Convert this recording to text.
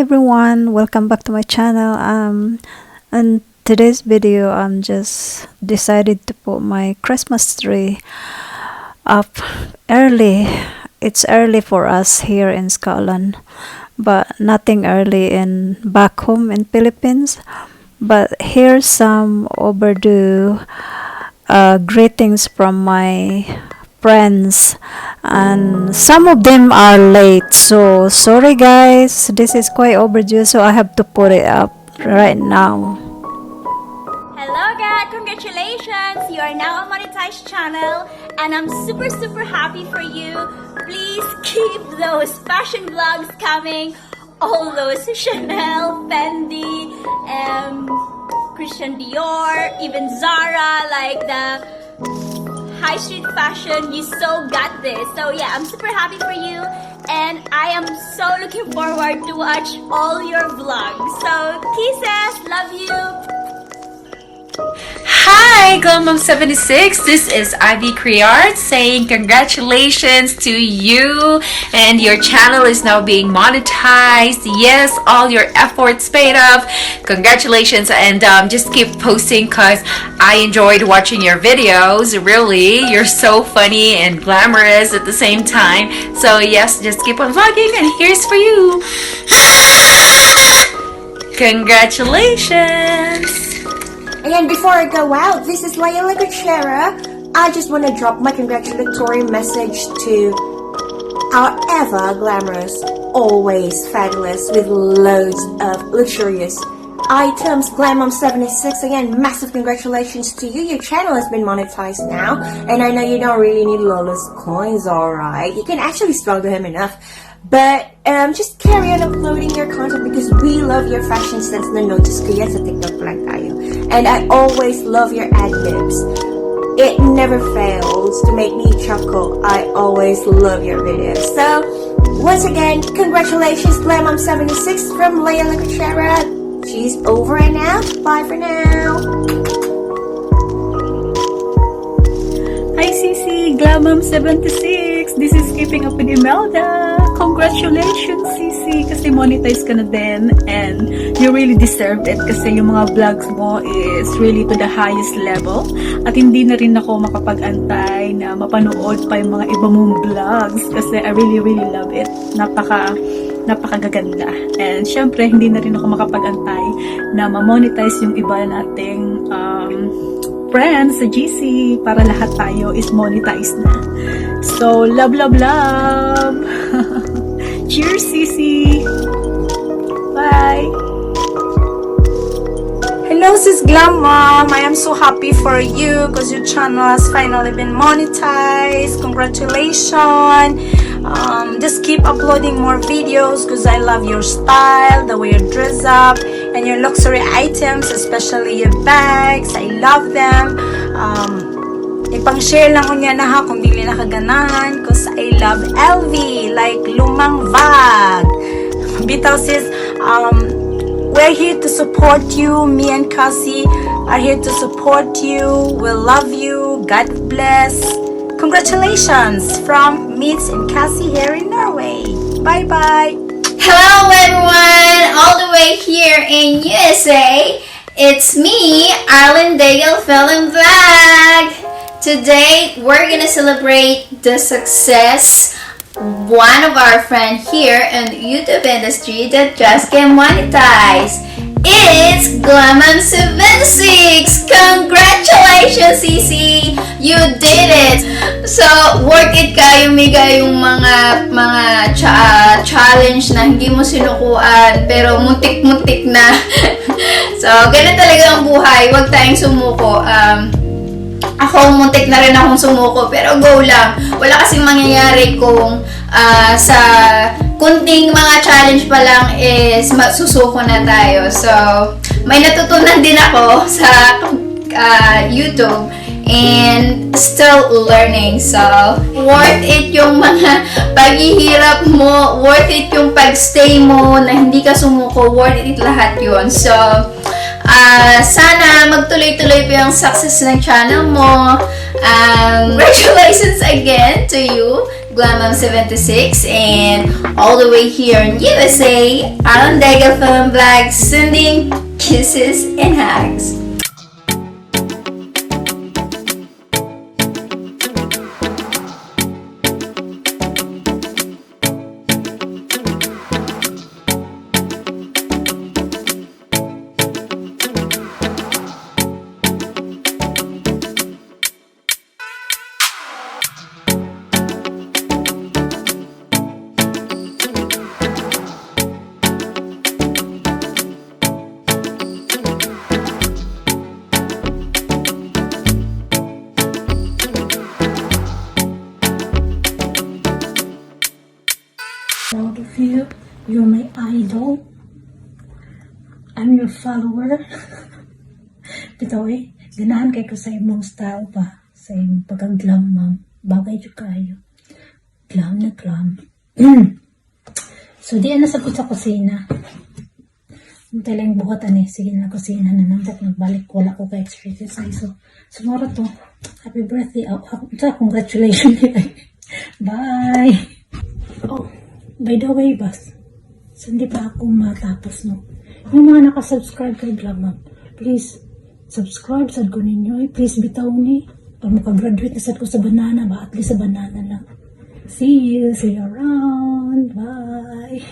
everyone, welcome back to my channel. In today's video, I'm just decided to put my Christmas tree up early. It's early for us here in Scotland, but nothing early in back home in Philippines. But here's some overdue greetings from my friends, and some of them are late, so sorry guys, this is quite overdue, so I have to put it up right now. Hello guys, congratulations, you are now a monetized channel and I'm super happy for you. Please keep those fashion vlogs coming, all those Chanel, Fendi, Christian Dior, even Zara, like the high street fashion. You so got this. So yeah, I'm super happy for you and I am so looking forward to watch all your vlogs. So kisses, love you. Hi, GLAMMUM76. This is Ivy Creart saying congratulations to you, and your channel is now being monetized. Yes, all your efforts paid off. Congratulations, and just keep posting because I enjoyed watching your videos. Really, you're so funny and glamorous at the same time. So yes, just keep on vlogging, and here's for you. Congratulations. And before I go out, this is Layla Gachera. I just want to drop my congratulatory message to our ever glamorous, always fabulous, with loads of luxurious items, GLAMMUM76. Again, massive congratulations to you. Your channel has been monetized now, and I know you don't really need Lola's coins, alright? You can actually struggle him enough. But just carry on uploading your content because we love your fashion sense na notice ko yan sa TikTok lang tayo. And I always love your ad-libs. It never fails to make me chuckle. I always love your videos. So, once again, congratulations GLAMMUM76 from Layla Gachera. She's over and out. Bye for now. Hi Cici, GLAMMUM76. This is Keeping Up with Imelda. Congratulations Cici, kasi monetize ka na din and you really deserved it kasi yung mga vlogs mo is really to the highest level at hindi na rin ako makapag-antay na mapanood pa yung mga iba mong vlogs kasi I really love it. Napakagaganda. And syempre, hindi na rin ako makapag-antay na ma-monetize yung iba nating friends sa GC para lahat tayo is monetized na. So, love! Cheers, Cici! Bye! Hello sis GLAMMUM, I am so happy for you because your channel has finally been monetized. Congratulations. Just keep uploading more videos because I love your style, the way you dress up, and your luxury items, especially your bags. I love them. Ipang-share lang ko niya na ha kung dili nakaganahan because I love LV, like lumang bag. Bitaw sis, we're here to support you. Me and Cassie are here to support you. We love you. God bless. Congratulations from Meets and Cassie here in Norway. Bye-bye. Hello everyone, all the way here in USA. It's me, Arlen Daigle Film Vlog. Today, we're gonna celebrate the success one of our friends here in the YouTube industry that just got monetized. It's GLAMMUM76! Congratulations, Cici! You did it! So, worth it kayo miga yung mga challenge na hindi mo sinukuan pero muntik-muntik na. So, ganun talaga ang buhay. Huwag tayong sumuko. Ako, muntik na rin akong sumuko, pero go lang. Wala kasing mangyayari kung sa kunting mga challenge pa lang is susuko na tayo. So, may natutunan din ako sa YouTube and still learning. So, worth it yung mga paghihirap mo, worth it yung pagstay mo na hindi ka sumuko, worth it lahat yun. So, sana magtuloy-tuloy pa yung success ng channel mo. Congratulations again to you. GLAMMUM76, and all the way here in USA, Alan Dega Film Vlog, sending kisses and hugs. Proud of you. You're my idol. I'm your follower. Bitaw ganahan kay ko sa imong style pa. Sa imong pagka-glam, ma'am. Bagay jud kayo. Glam na glam. So, di na sabot sa kusina. Mutay lang buhat sige na kusina na nandak nagbalik. Wala ko ka exercise. So, tomorrow to. Happy birthday. Congratulations. Bye. Oh. By the way, bas, hindi pa ako matapos, no? Yung mga nakasubscribe kay GLAMMUM, please, subscribe sad ko ninyo. Please, bitaw ni. Pag makagraduate na sad ko sa banana ba? At least sa banana lang. See you around. Bye.